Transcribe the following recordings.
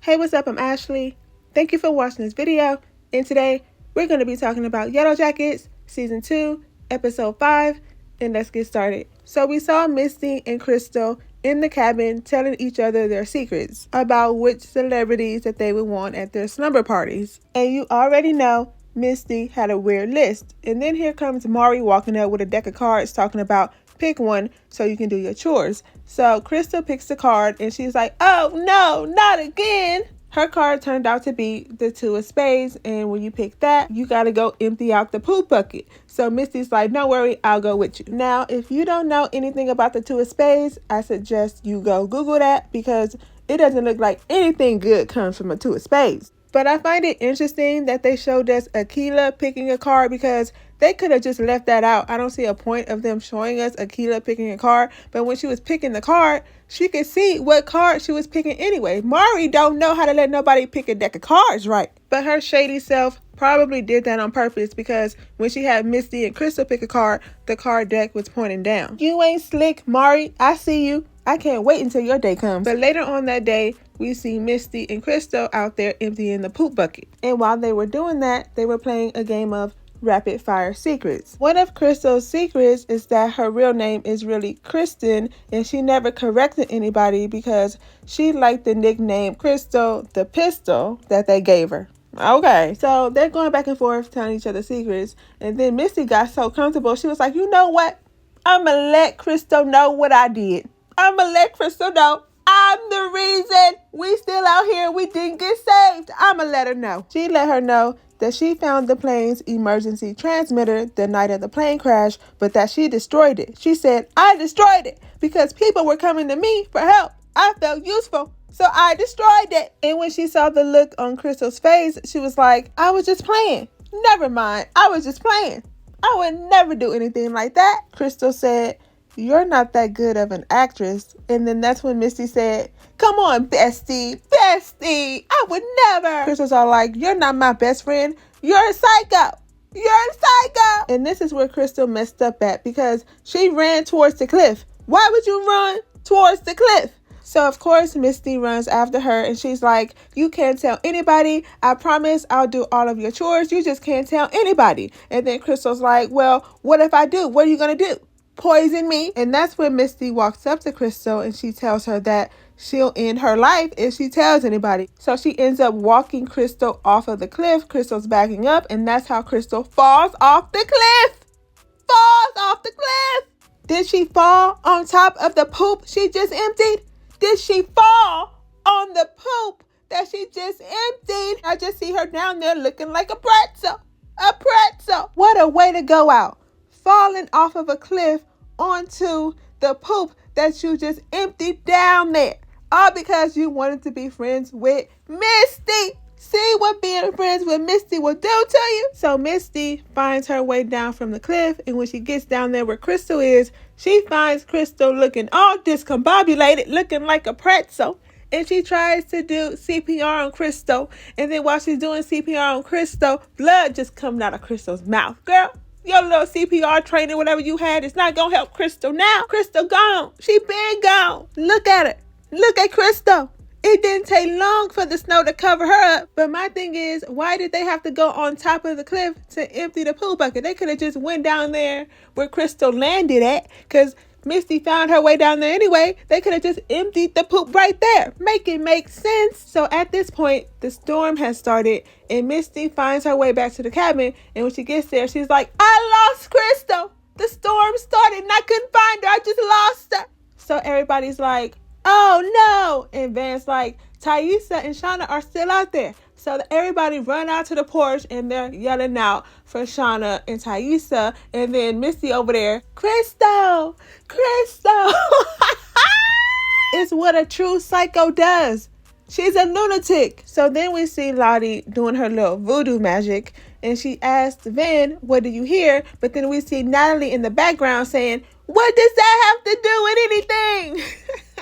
Hey, what's up? I'm Ashley. Thank you for watching this video. And today, we're going to be talking about Yellowjackets, Season 2, Episode 5. And let's get started. So we saw Misty and Crystal in the cabin telling each other their secrets about which celebrities that they would want at their slumber parties. And you already know Misty had a weird list. And then here comes Mari walking up with a deck of cards talking about pick one so you can do your chores. So Crystal picks the card and she's like, oh no, not again. Her card turned out to be the two of spades, and when you pick that, you gotta go empty out the poop bucket. So Misty's like, don't worry, I'll go with you. Now, if you don't know anything about the two of spades, I suggest you go Google that because it doesn't look like anything good comes from a two of spades. But I find it interesting that they showed us Akilah picking a card because they could have just left that out. I don't see a point of them showing us Akilah picking a card. But when she was picking the card, she could see what card she was picking anyway. Mari don't know how to let nobody pick a deck of cards right. But her shady self probably did that on purpose because when she had Misty and Crystal pick a card, the card deck was pointing down. You ain't slick, Mari. I see you. I can't wait until your day comes. But later on that day, we see Misty and Crystal out there emptying the poop bucket. And while they were doing that, they were playing a game of rapid fire secrets. One of Crystal's secrets is that her real name is really Kristen, and she never corrected anybody because she liked the nickname Crystal the Pistol that they gave her. Okay, so they're going back and forth telling each other secrets, and then Misty got so comfortable, she was like, you know what? I'm gonna let Crystal know what I did. I'm gonna let Crystal know I'm the reason we still out here. We didn't get saved. I'm gonna let her know. She let her know that she found the plane's emergency transmitter the night of the plane crash, but that she destroyed it. She said, I destroyed it because people were coming to me for help. I felt useful, so I destroyed it. And when she saw the look on Crystal's face, she was like, I was just playing. Never mind. I was just playing. I would never do anything like that. Crystal said, you're not that good of an actress. And then that's when Misty said, come on, bestie, I would never. Crystal's all like, you're not my best friend. You're a psycho. You're a psycho. And this is where Crystal messed up at because she ran towards the cliff. Why would you run towards the cliff? So, of course, Misty runs after her and she's like, you can't tell anybody. I promise I'll do all of your chores. You just can't tell anybody. And then Crystal's like, well, what if I do? What are you going to do? Poison me? And that's when Misty walks up to Crystal and she tells her that she'll end her life if she tells anybody. So she ends up walking Crystal off of the cliff. Crystal's backing up and that's how Crystal falls off the cliff. Falls off the cliff. Did she fall on top of the poop she just emptied? Did she fall on the poop that she just emptied? I just see her down there looking like a pretzel. A pretzel. What a way to go out. Falling off of a cliff onto the poop that you just emptied down there. All because you wanted to be friends with Misty. See what being friends with Misty will do to you? So Misty finds her way down from the cliff, and when she gets down there where Crystal is, she finds Crystal looking all discombobulated, looking like a pretzel. And she tries to do CPR on Crystal. And then while she's doing CPR on Crystal, blood just coming out of Crystal's mouth. Girl, your little CPR training, whatever you had, it's not going to help Crystal now. Crystal gone. She been gone. Look at her. Look at Crystal. It didn't take long for the snow to cover her up. But my thing is, why did they have to go on top of the cliff to empty the poop bucket? They could have just went down there where Crystal landed at. Because Misty found her way down there anyway. They could have just emptied the poop right there. Make it make sense. So at this point, the storm has started and Misty finds her way back to the cabin. And when she gets there, she's like, I lost Crystal. The storm started and I couldn't find her. I just lost her. So everybody's like, oh no. And Van's like, Taissa and Shauna are still out there. So everybody run out to the porch and they're yelling out for Shauna and Taissa. And then Misty over there, Crystal. It's what a true psycho does. She's a lunatic. So then we see Lottie doing her little voodoo magic. And she asked Van, what do you hear? But then we see Natalie in the background saying, what does that have to do with anything?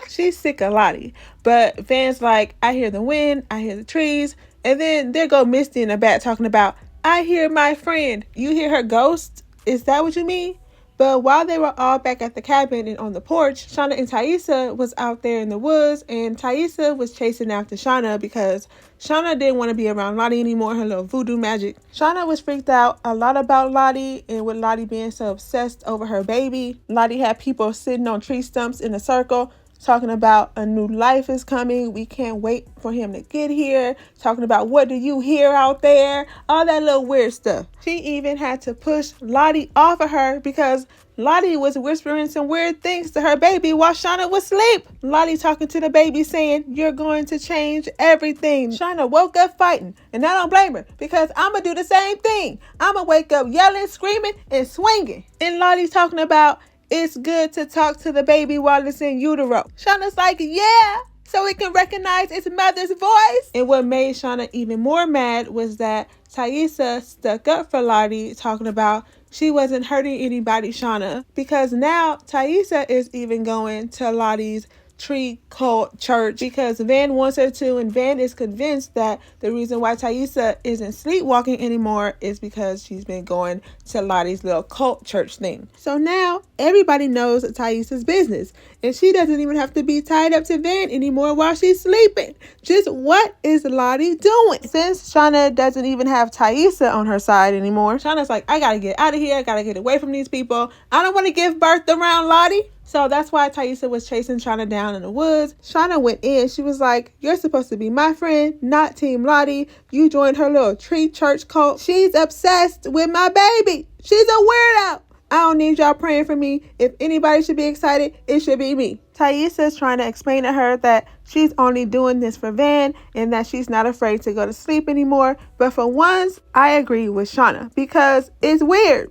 She's sick of Lottie. But Van's like, I hear the wind. I hear the trees. And then there go Misty in the back talking about, I hear my friend. You hear her ghost? Is that what you mean? But while they were all back at the cabin and on the porch, Shauna and Taissa was out there in the woods, and Taissa was chasing after Shauna because Shauna didn't want to be around Lottie anymore, her little voodoo magic. Shauna was freaked out a lot about Lottie and with Lottie being so obsessed over her baby. Lottie had people sitting on tree stumps in a circle talking about a new life is coming. We can't wait for him to get here. Talking about what do you hear out there? All that little weird stuff. She even had to push Lottie off of her because Lottie was whispering some weird things to her baby while Shauna was asleep. Lottie talking to the baby saying, "You're going to change everything." Shauna woke up fighting, and I don't blame her because I'm going to do the same thing. I'm going to wake up yelling, screaming, and swinging. And Lottie's talking about, "It's good to talk to the baby while it's in utero." Shauna's like, "Yeah, so it can recognize its mother's voice." And what made Shauna even more mad was that Taissa stuck up for Lottie, talking about she wasn't hurting anybody, Shauna, because now Taissa is even going to Lottie's tree cult church because Van wants her to, and Van is convinced that the reason why Taissa isn't sleepwalking anymore is because she's been going to Lottie's little cult church thing. So now everybody knows Taissa's business, and she doesn't even have to be tied up to Van anymore while she's sleeping. Just what is Lottie doing? Since Shauna doesn't even have Taissa on her side anymore, Shauna's like, "I gotta get out of here. I gotta get away from these people. I don't want to give birth around Lottie." So that's why Taissa was chasing Shauna down in the woods. Shauna went in. She was like, "You're supposed to be my friend, not Team Lottie. You joined her little tree church cult. She's obsessed with my baby. She's a weirdo. I don't need y'all praying for me. If anybody should be excited, it should be me." Taissa's trying to explain to her that she's only doing this for Van and that she's not afraid to go to sleep anymore. But for once, I agree with Shauna because it's weird.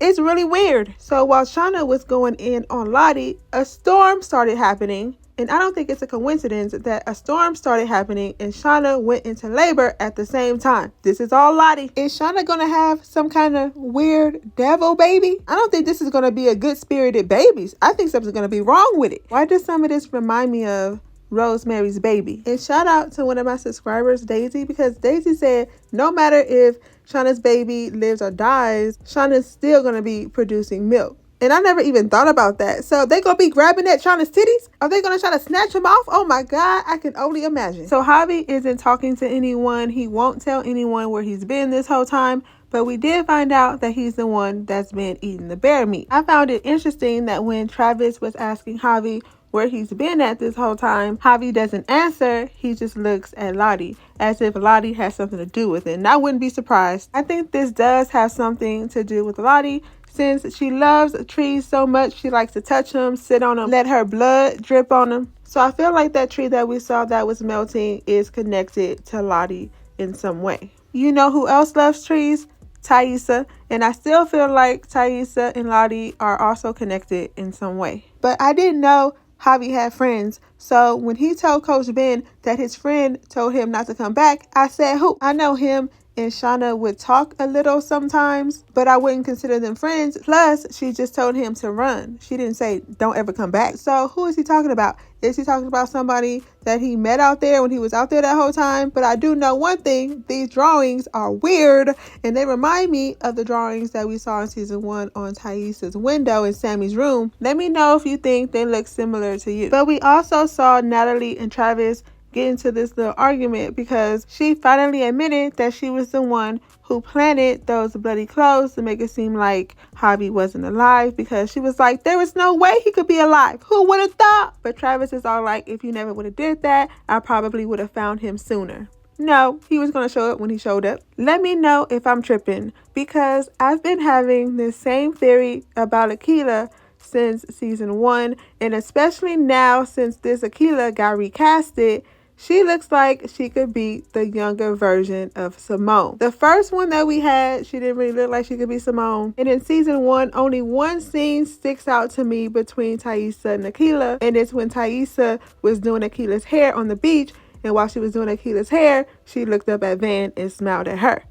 It's really weird. So while Shauna was going in on Lottie, a storm started happening. And I don't think it's a coincidence that a storm started happening and Shauna went into labor at the same time. This is all Lottie. Is Shauna going to have some kind of weird devil baby? I don't think this is going to be a good-spirited baby. I think something's going to be wrong with it. Why does some of this remind me of Rosemary's Baby? And shout out to one of my subscribers, Daisy, because Daisy said no matter if Shauna's baby lives or dies, Shauna's still going to be producing milk. And I never even thought about that. So they going to be grabbing at Shauna's titties? Are they going to try to snatch them off? Oh my God, I can only imagine. So Javi isn't talking to anyone. He won't tell anyone where he's been this whole time. But we did find out that he's the one that's been eating the bear meat. I found it interesting that when Travis was asking Javi where he's been at this whole time, Javi doesn't answer. He just looks at Lottie as if Lottie has something to do with it. And I wouldn't be surprised. I think this does have something to do with Lottie. Since she loves trees so much, she likes to touch them, sit on them, let her blood drip on them. So I feel like that tree that we saw that was melting is connected to Lottie in some way. You know who else loves trees? Taissa. And I still feel like Taissa and Lottie are also connected in some way. But I didn't know Javi had friends. So when he told Coach Ben that his friend told him not to come back, I said, who? I know him and Shauna would talk a little sometimes, but I wouldn't consider them friends. Plus, she just told him to run. She didn't say, don't ever come back. So who is he talking about? Is he talking about somebody that he met out there when he was out there that whole time? But I do know one thing. These drawings are weird, and they remind me of the drawings that we saw in season 1 on Taissa's window in Sammy's room. Let me know if you think they look similar to you. But we also saw Natalie and Travis get into this little argument because she finally admitted that she was the one who planted those bloody clothes to make it seem like Javi wasn't alive, because she was like, there was no way he could be alive. Who would have thought? But Travis is all like, if you never would have did that, I probably would have found him sooner. No, he was going to show up when he showed up. Let me know if I'm tripping, because I've been having this same theory about Akilah since season 1, and especially now since this Akilah got recasted. She looks like she could be the younger version of Simone. The first one that we had, she didn't really look like she could be Simone. And in season 1, only one scene sticks out to me between Taissa and Akilah. And it's when Taissa was doing Akilah's hair on the beach. And while she was doing Akilah's hair, she looked up at Van and smiled at her.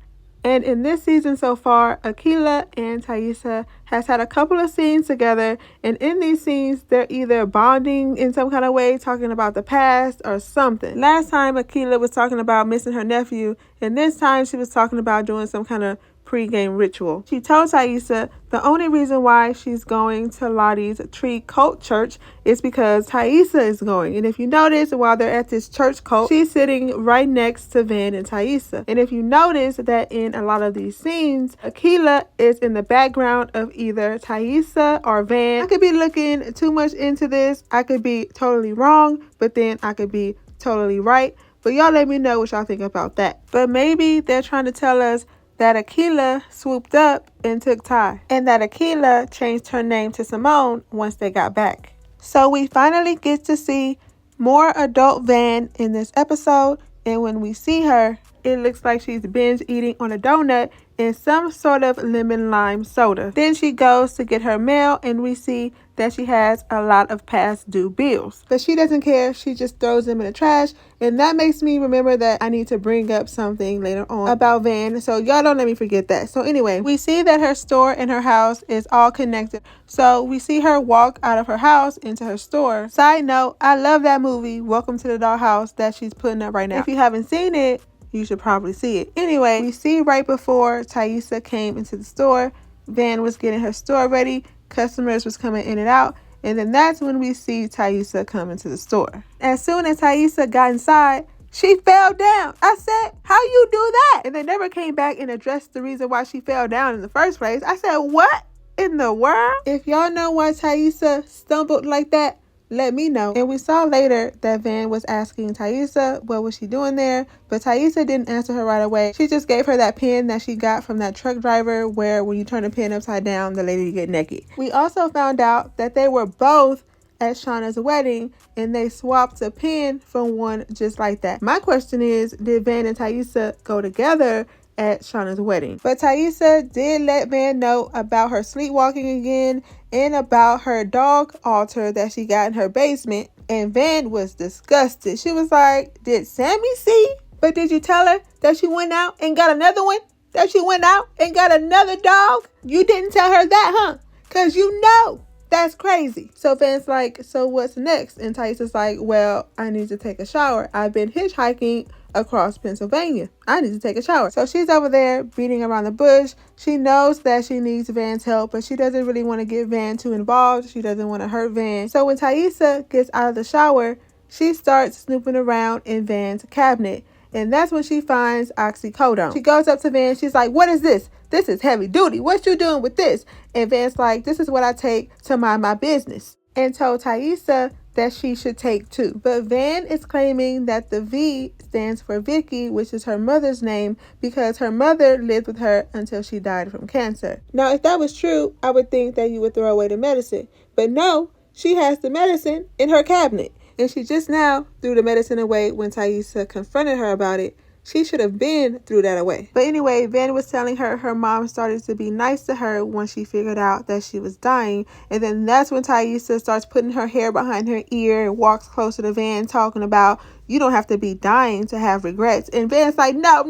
And in this season so far, Akilah and Taissa has had a couple of scenes together. And in these scenes, they're either bonding in some kind of way, talking about the past or something. Last time, Akilah was talking about missing her nephew. And this time, she was talking about doing some kind of pre-game ritual. She told Taissa the only reason why she's going to Lottie's tree cult church is because Taissa is going. And if you notice, while they're at this church cult, she's sitting right next to Van and Taissa. And if you notice that in a lot of these scenes, Akilah is in the background of either Taissa or Van. I could be looking too much into this. I could be totally wrong, but then I could be totally right. But y'all let me know what y'all think about that. But maybe they're trying to tell us that Akilah swooped up and took Ty, and that Akilah changed her name to Simone once they got back. So we finally get to see more adult Van in this episode, and when we see her, it looks like she's binge eating on a donut and some sort of lemon lime soda. Then she goes to get her mail, and we see that she has a lot of past due bills. But she doesn't care. She just throws them in the trash. And that makes me remember that I need to bring up something later on about Van. So y'all don't let me forget that. So anyway, we see that her store and her house is all connected. So we see her walk out of her house into her store. Side note, I love that movie, Welcome to the Dollhouse, that she's putting up right now. If you haven't seen it, you should probably see it. Anyway, we see right before Taissa came into the store, Van was getting her store ready. Customers was coming in and out. And then that's when we see Taissa come into the store. As soon as Taissa got inside, she fell down. I said, how you do that? And they never came back and addressed the reason why she fell down in the first place. I said, what in the world? If y'all know why Taissa stumbled like that, let me know. And we saw later that Van was asking Taissa what was she doing there, but Taissa didn't answer her right away. She just gave her that pin that she got from that truck driver where when you turn the pin upside down, the lady get naked. We also found out that they were both at Shauna's wedding and they swapped a pin from one just like that. My question is, did Van and Taissa go together at Shauna's wedding? But Taissa did let Van know about her sleepwalking again and about her dog altar that she got in her basement. And Van was disgusted. She was like, did Sammy see? But did you tell her that she went out and got another one? That she went out and got another dog? You didn't tell her that, huh? Because you know that's crazy. So Van's like, so what's next? And Taissa's like, well, I need to take a shower. I've been hitchhiking across Pennsylvania. I need to take a shower. So she's over there beating around the bush. She knows that she needs Van's help, but she doesn't really want to get Van too involved. She doesn't want to hurt Van. So when Taissa gets out of the shower, she starts snooping around in Van's cabinet. And that's when she finds oxycodone. She goes up to Van. She's like, what is this? This is heavy duty. What you doing with this? And Van's like, this is what I take to mind my business. And told Taissa that she should take too. But Van is claiming that the V stands for Vicky, which is her mother's name, because her mother lived with her until she died from cancer. Now, if that was true, I would think that you would throw away the medicine. But no, she has the medicine in her cabinet. And she just now threw the medicine away when Taissa confronted her about it. She should have been threw that away. But anyway, Van was telling her her mom started to be nice to her once she figured out that she was dying. And then that's when Taissa starts putting her hair behind her ear and walks closer to Van talking about, you don't have to be dying to have regrets. And Van's like, no,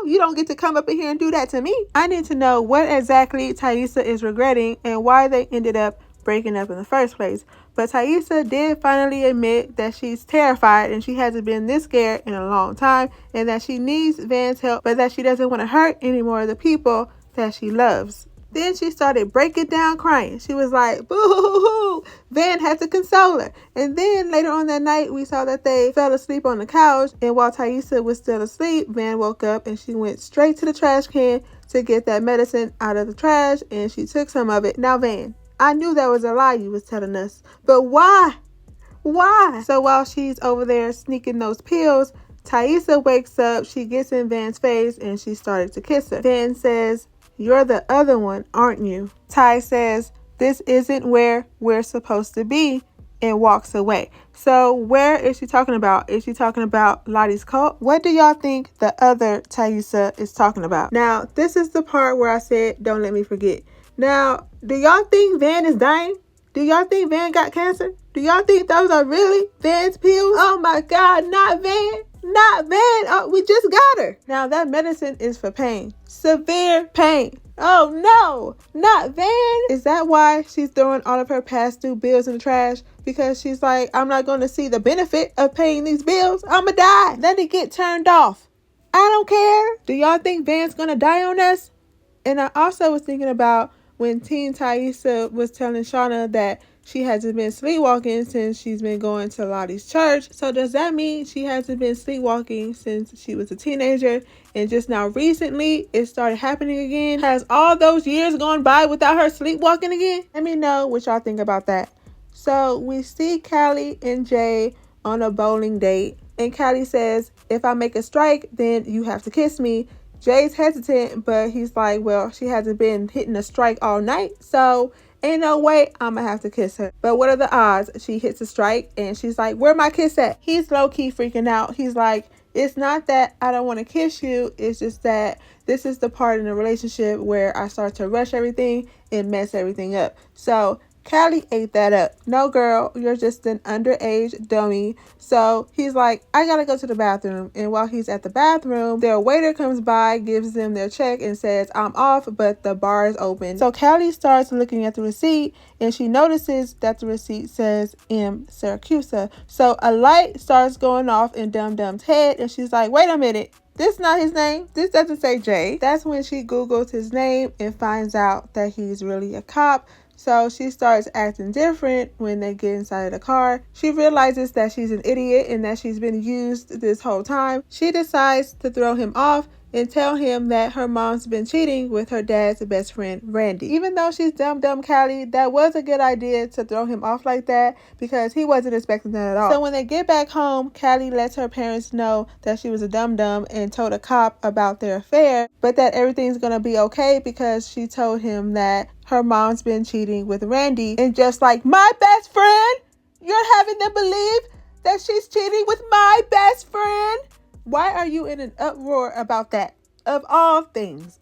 you don't get to come up in here and do that to me. I need to know what exactly Taissa is regretting and why they ended up breaking up in the first place. But Taissa did finally admit that she's terrified and she hasn't been this scared in a long time, and that she needs Van's help, but that she doesn't want to hurt any more of the people that she loves. Then she started breaking down crying. She was like, boo-hoo-hoo-hoo. Van had to console her. And then later on that night, we saw that they fell asleep on the couch. And while Taissa was still asleep, Van woke up and she went straight to the trash can to get that medicine out of the trash, and she took some of it. Now, Van, I knew that was a lie you was telling us, but why? Why? So while she's over there sneaking those pills, Taissa wakes up, she gets in Van's face, and she started to kiss her. Van says, you're the other one, aren't you? Ty says, this isn't where we're supposed to be, and walks away. So where is she talking about? Is she talking about Lottie's cult? What do y'all think the other Taissa is talking about? Now, this is the part where I said, don't let me forget. Now, do y'all think Van is dying? Do y'all think Van got cancer? Do y'all think those are really Van's pills? Oh my God, not Van. Not Van. Oh, we just got her. Now, that medicine is for pain. Severe pain. Oh no, not Van. Is that why she's throwing all of her past due bills in the trash? Because she's like, I'm not going to see the benefit of paying these bills. I'ma die. Let it get turned off. I don't care. Do y'all think Van's going to die on us? And I also was thinking about when Teen Taissa was telling Shauna that she hasn't been sleepwalking since she's been going to Lottie's church. So does that mean she hasn't been sleepwalking since she was a teenager and just now recently it started happening again? Has all those years gone by without her sleepwalking again? Let me know what y'all think about that. So we see Callie and Jay on a bowling date, and Callie says, if I make a strike, then you have to kiss me. Jay's hesitant, but he's like, well, she hasn't been hitting a strike all night, so ain't no way I'm gonna have to kiss her. But what are the odds? She hits a strike and she's like, where my kiss at? He's low-key freaking out. He's like, it's not that I don't want to kiss you, it's just that this is the part in the relationship where I start to rush everything and mess everything up. So Callie ate that up. No, girl, you're just an underage dummy. So he's like, I gotta go to the bathroom. And while he's at the bathroom, their waiter comes by, gives them their check, and says, I'm off, but the bar is open. So Callie starts looking at the receipt, and she notices that the receipt says M. Syracuse. So a light starts going off in Dum Dum's head, and she's like, wait a minute. This is not his name. This doesn't say Jay. That's when she Googles his name and finds out that he's really a cop. So she starts acting different when they get inside of the car. She realizes that she's an idiot and that she's been used this whole time. She decides to throw him off and tell him that her mom's been cheating with her dad's best friend, Randy. Even though she's dumb Callie, that was a good idea to throw him off like that because he wasn't expecting that at all. So when they get back home, Callie lets her parents know that she was a dumb and told a cop about their affair, but that everything's gonna be okay because she told him that her mom's been cheating with Randy. And just like, my best friend? You're having them believe that she's cheating with my best friend? Why are you in an uproar about that? Of all things.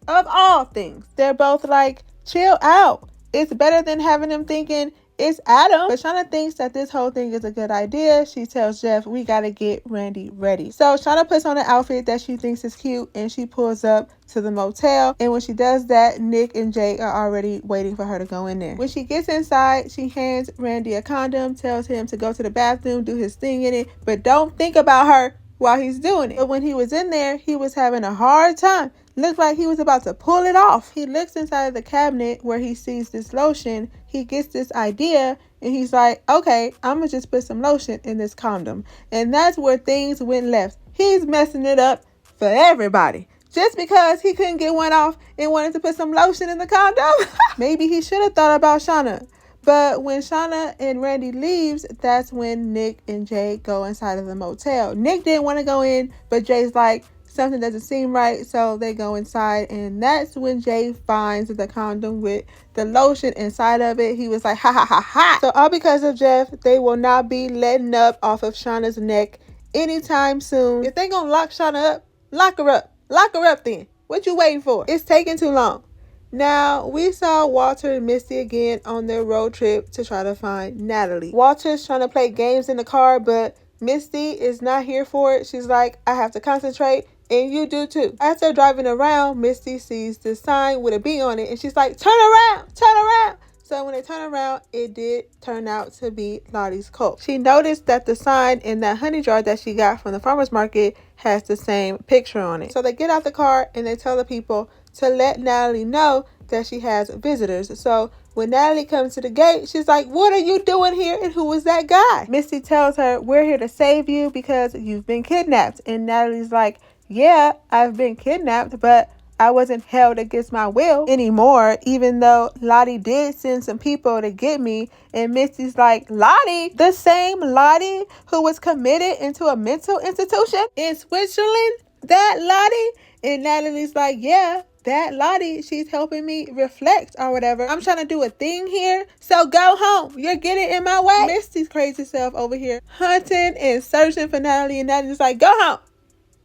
They're both like, chill out. It's better than having them thinking it's Adam. But Shauna thinks that this whole thing is a good idea. She tells Jeff, we gotta get Randy ready. So Shauna puts on an outfit that she thinks is cute and she pulls up to the motel. And when she does that, Nick and Jay are already waiting for her to go in there. When she gets inside, she hands Randy a condom, tells him to go to the bathroom, do his thing in it, but don't think about her while he's doing it. But when he was in there, he was having a hard time. Looked like he was about to pull it off. He looks inside of the cabinet where he sees this lotion. He gets this idea and he's like, okay, I'm gonna just put some lotion in this condom. And that's where things went left. He's messing it up for everybody. Just because he couldn't get one off and wanted to put some lotion in the condom. Maybe he should have thought about Shauna. But when Shauna and Randy leaves, that's when Nick and Jay go inside of the motel. Nick didn't want to go in, but Jay's like, something doesn't seem right, so they go inside. And that's when Jay finds the condom with the lotion inside of it. He was like, ha ha ha ha. So all because of Jeff, they will not be letting up off of Shauna's neck anytime soon. If they gonna lock Shauna up, lock her up. Lock her up then. What you waiting for? It's taking too long. Now, we saw Walter and Misty again on their road trip to try to find Natalie. Walter's trying to play games in the car, but Misty is not here for it. She's like, I have to concentrate, and you do too. As they're driving around, Misty sees this sign with a B on it, and she's like, turn around, turn around. So when they turn around, it did turn out to be Lottie's coat. She noticed that the sign in that honey jar that she got from the farmer's market has the same picture on it. So they get out the car and they tell the people to let Natalie know that she has visitors. So when Natalie comes to the gate, she's like, what are you doing here? And who is that guy? Misty tells her, we're here to save you because you've been kidnapped. And Natalie's like, yeah, I've been kidnapped, but I wasn't held against my will anymore, even though Lottie did send some people to get me. And Misty's like, Lottie? The same Lottie who was committed into a mental institution in Switzerland? That Lottie? And Natalie's like, yeah, that Lottie, she's helping me reflect or whatever. I'm trying to do a thing here, so go home. You're getting in my way. Misty's crazy self over here hunting and searching for Natalie, and Natalie's like, go home.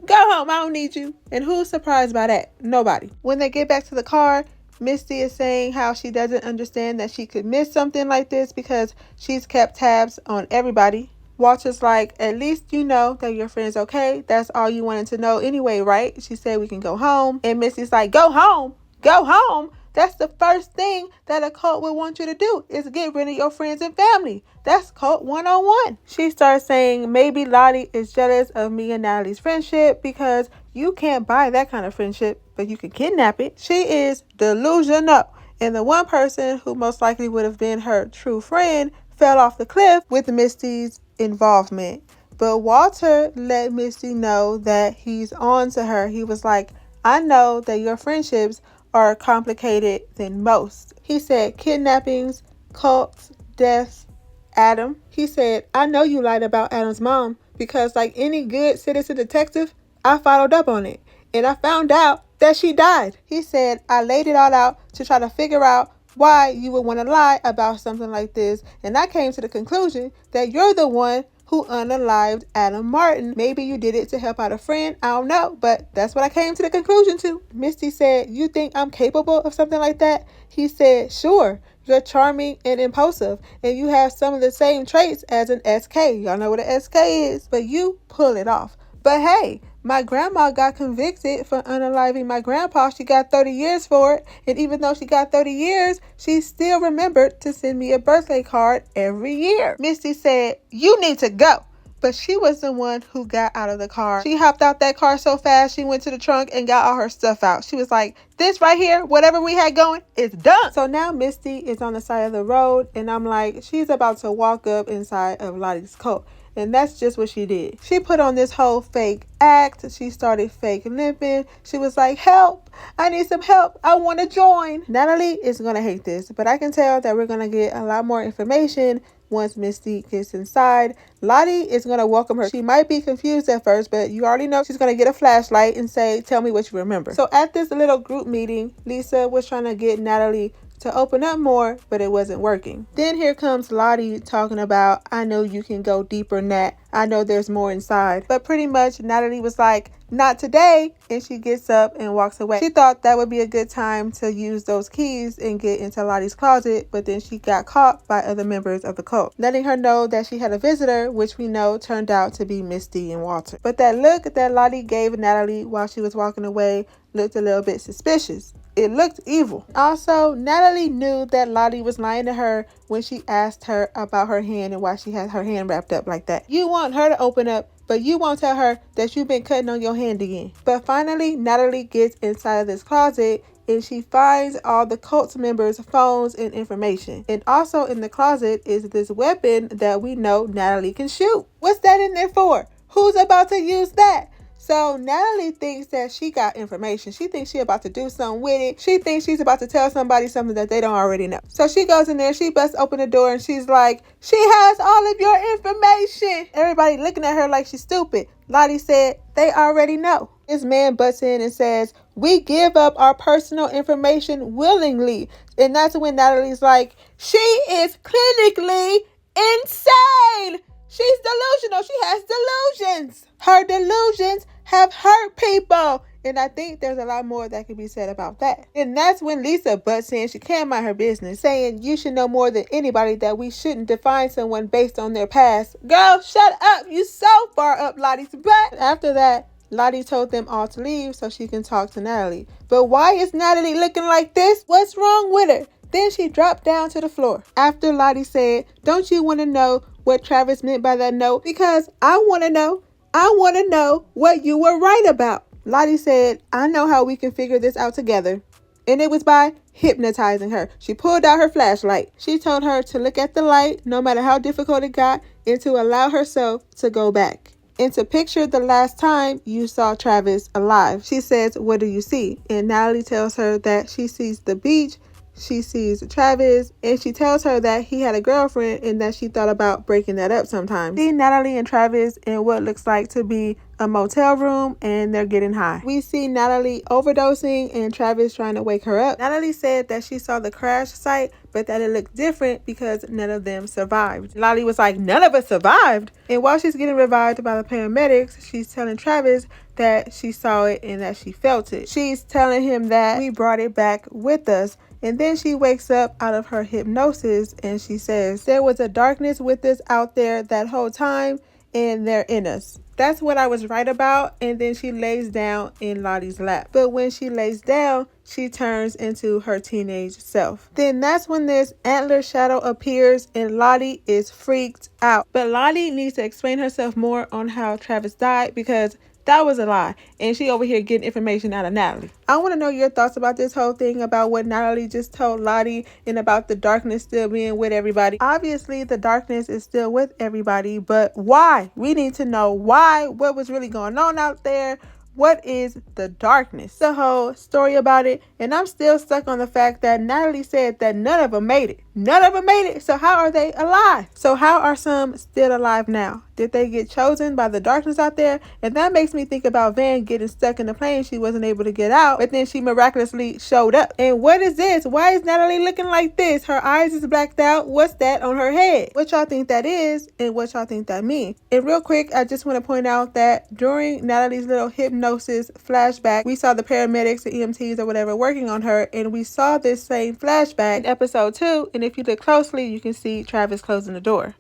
Go home, I don't need you. And who's surprised by that? Nobody. When they get back to the car, Misty is saying how she doesn't understand that she could miss something like this because she's kept tabs on everybody. Walter's like, at least you know that your friend's okay. That's all you wanted to know anyway, right? She said we can go home. And Misty's like, go home? Go home? That's the first thing that a cult would want you to do is get rid of your friends and family. That's cult 101. She starts saying maybe Lottie is jealous of me and Natalie's friendship because You can't buy that kind of friendship, but you can kidnap it. She is delusional. And the one person who most likely would have been her true friend fell off the cliff with Misty's involvement. But Walter let Misty know that he's on to her. He was like, I know that your friendships are complicated than most. He said kidnappings, cults, deaths, Adam. He said, I know you lied about Adam's mom because like any good citizen detective, I followed up on it. And I found out that she died. He said, I laid it all out to try to figure out why you would want to lie about something like this. And I came to the conclusion that you're the one who unalived Adam Martin. Maybe you did it to help out a friend. I don't know, but that's what I came to the conclusion to. Misty said, you think I'm capable of something like that? He said, sure. You're charming and impulsive, and you have some of the same traits as an SK. Y'all know what an SK is, but you pull it off. But hey, my grandma got convicted for unaliving my grandpa. She got 30 years for it. And even though she got 30 years, she still remembered to send me a birthday card every year. Misty said, you need to go. But she was the one who got out of the car. She hopped out that car so fast, she went to the trunk and got all her stuff out. She was like, this right here, whatever we had going, it's done. So now Misty is on the side of the road, and I'm like, she's about to walk up inside of Lottie's coat. And that's just what she did. She put on this whole fake act. She started fake limping. She was like, help, I need some help. I want to join. Natalie is going to hate this, but I can tell that we're going to get a lot more information once Misty gets inside. Lottie is going to welcome her. She might be confused at first, but you already know she's going to get a flashlight and say, tell me what you remember. So at this little group meeting, Lisa was trying to get Natalie to open up more, but it wasn't working. Then here comes Lottie talking about, I know you can go deeper, Nat. I know there's more inside. But pretty much Natalie was like, not today. And she gets up and walks away. She thought that would be a good time to use those keys and get into Lottie's closet, but then she got caught by other members of the cult, letting her know that she had a visitor, which we know turned out to be Misty and Walter. But that look that Lottie gave Natalie while she was walking away looked a little bit suspicious. It looked evil. Also, Natalie knew that Lottie was lying to her when she asked her about her hand and why she had her hand wrapped up like that. You want her to open up, but you won't tell her that you've been cutting on your hand again. But finally, Natalie gets inside of this closet and she finds all the cult members' phones and information. And also in the closet is this weapon that we know Natalie can shoot. What's that in there for? Who's about to use that? So Natalie thinks that she got information. She thinks she about to do something with it. She thinks she's about to tell somebody something that they don't already know. So she goes in there, she busts open the door and she's like, she has all of your information. Everybody looking at her like she's stupid. Lottie said, they already know. This man butts in and says, we give up our personal information willingly. And that's when Natalie's like, she is clinically insane. She's delusional. She has delusions. Her delusions have hurt people. And I think there's a lot more that can be said about that. And that's when Lisa butts in. She can't mind her business, saying you should know more than anybody that we shouldn't define someone based on their past. Girl, shut up. You so far up Lottie's butt. After that, Lottie told them all to leave so she can talk to Natalie. But why is Natalie looking like this? What's wrong with her? Then she dropped down to the floor. After Lottie said, don't you want to know what Travis meant by that note? Because I want to know. I want to know what you were right about. Lottie said, I know how we can figure this out together. And it was by hypnotizing her. She pulled out her flashlight. She told her to look at the light, no matter how difficult it got, and to allow herself to go back. And to picture the last time you saw Travis alive. She says, what do you see? And Natalie tells her that she sees the beach, she sees Travis, and she tells her that he had a girlfriend and that she thought about breaking that up sometime. See Natalie and Travis in what looks like to be a motel room, and they're getting high. We see Natalie overdosing and Travis trying to wake her up. Natalie said that she saw the crash site, but that it looked different because none of them survived. Lottie was like, none of us survived? And while she's getting revived by the paramedics, she's telling Travis that she saw it and that she felt it. She's telling him that we brought it back with us. And then she wakes up out of her hypnosis and she says, there was a darkness with us out there that whole time, and they're in us. That's what I was right about. And then she lays down in Lottie's lap. But when she lays down, she turns into her teenage self. Then that's when this antler shadow appears and Lottie is freaked out. But Lottie needs to explain herself more on how Travis died, because That was a lie. And she over here getting information out of Natalie. I want to know your thoughts about this whole thing, about what Natalie just told Lottie, and about the darkness still being with everybody. Obviously, the darkness is still with everybody, but why? We need to know why, what was really going on out there. What is the darkness? The whole story about it. And I'm still stuck on the fact that Natalie said that none of them made it. None of them made it. So how are they alive? So how are some still alive now? Did they get chosen by the darkness out there? And that makes me think about Van getting stuck in the plane. She wasn't able to get out, but then she miraculously showed up. And what is this? Why is Natalie looking like this? Her eyes is blacked out. What's that on her head? What y'all think that is, and what y'all think that means? And real quick, I just want to point out that during Natalie's little hypnosis flashback, we saw the paramedics, the EMTs or whatever working on her, and we saw this same flashback in episode 2. And if you look closely, you can see Travis closing the door.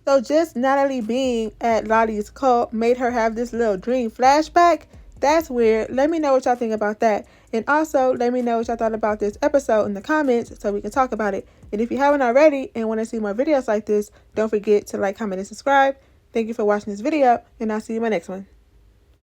So just Natalie being at Lottie's cult made her have this little dream flashback. That's weird. Let me know what y'all think about that. And also, let me know what y'all thought about this episode in the comments so we can talk about it. And if you haven't already and want to see more videos like this, don't forget to like, comment, and subscribe. Thank you for watching this video, and I'll see you in my next one.